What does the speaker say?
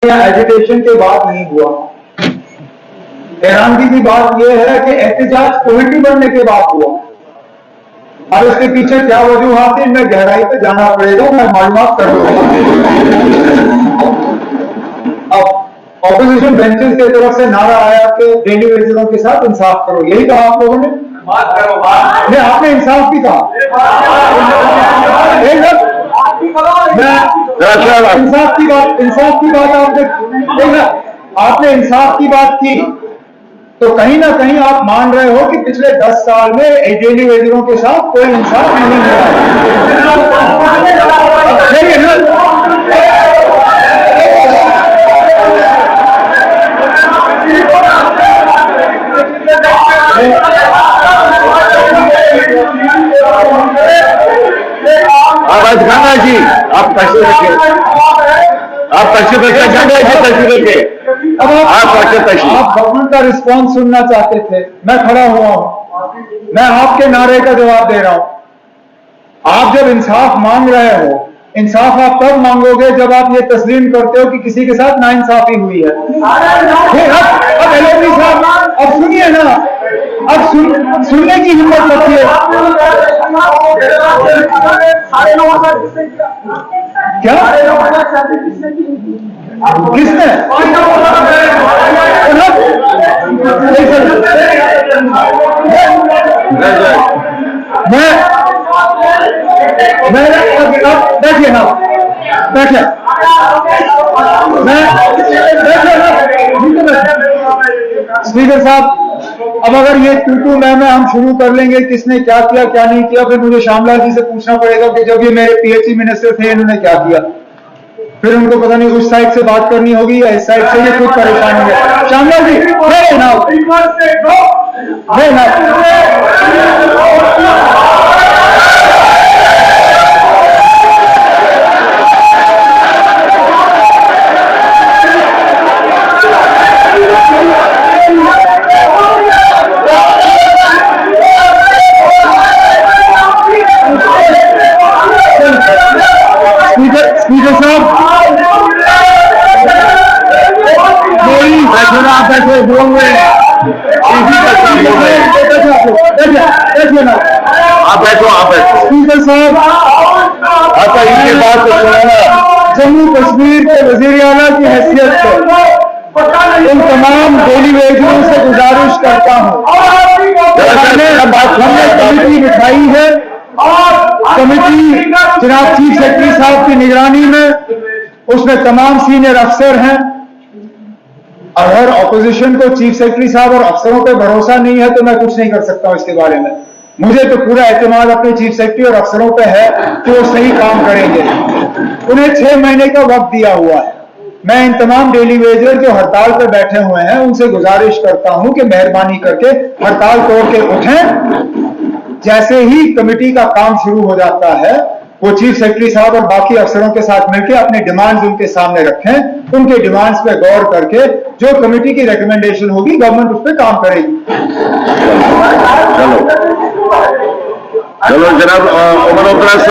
Agitation के बाद नहीं हुआ। हैरानगी की बात यह है कि एहतजाज कमेटी बनने के बाद हुआ। अब इसके पीछे क्या वजूहात है, इनमें गहराई पे जाना पड़ेगा, मैं मालूमात कर दूंगा। अब ऑपोजिशन बेंचेस की तरफ से नारा आया कि डेली वेजरों के साथ इंसाफ करो, यही कहा आप लोगों ने? बात करो, बात नहीं, आपने इंसाफ भी कहा। इंसाफ की बात आपने इंसाफ की बात की, तो कहीं ना कहीं आप मान रहे हो कि पिछले 10 साल में डेली वेजरों के साथ कोई इंसाफ नहीं हुआ। खन्ना जी, आप तशरीफ रखिए, आप तशरीफ रखिए। अब आप गवर्नमेंट का रिस्पॉन्स सुनना चाहते थे, मैं खड़ा हुआ हूं, मैं आपके नारे का जवाब दे रहा हूं। आप जब इंसाफ मांग रहे हो, इंसाफ आप तब मांगोगे जब आप ये तस्लीम करते हो कि किसी के साथ नाइंसाफी हुई है। अब एलओपी साहब, अब सुनिए ना, अब सुनने की हिम्मत रखिए। क्या किसने? देखिए ना, देखिए स्पीकर साहब, अब अगर ये टू मैं हम शुरू कर लेंगे किसने क्या किया क्या नहीं किया, फिर मुझे श्यामला जी से पूछना पड़ेगा कि जब ये मेरे पीएचई मिनिस्टर थे इन्होंने क्या किया। फिर उनको पता नहीं उस साइड से बात करनी होगी या इस साइड से, ये खुद परेशान होंगे। श्यामला जी स्पीकर साहब, आप ऐसे बोल रहे हैं, आप बैठो। स्पीकर साहब, अच्छा इनके बाद तो सुना, जम्मू कश्मीर के वजीर आला की हैसियत से इन तमाम डेली वेजरों से गुजारिश करता हूँ, हमने कमेटी बिठाई है, कमेटी जनाब चीफ सेक्रेटरी साहब की निगरानी में, उसमें तमाम सीनियर अफसर हैं। अगर ऑपोजिशन को चीफ सेक्रेटरी साहब और अफसरों पे भरोसा नहीं है तो मैं कुछ नहीं कर सकता हूं इसके बारे में। मुझे तो पूरा एतमाद अपने चीफ सेक्रेटरी और अफसरों पे है कि वो सही काम करेंगे। उन्हें 6 महीने का वक्त दिया हुआ है। मैं इन तमाम डेली वेजर जो हड़ताल पर बैठे हुए हैं उनसे गुजारिश करता हूं कि मेहरबानी करके हड़ताल तोड़ के उठें। जैसे ही कमेटी का काम शुरू हो जाता है, वो चीफ सेक्रेटरी साहब और बाकी अफसरों के साथ मिलकर अपने डिमांड्स उनके सामने रखें। उनके डिमांड्स पे गौर करके जो कमेटी की रिकमेंडेशन होगी गवर्नमेंट उस पर काम करेगी। चलो जनाब,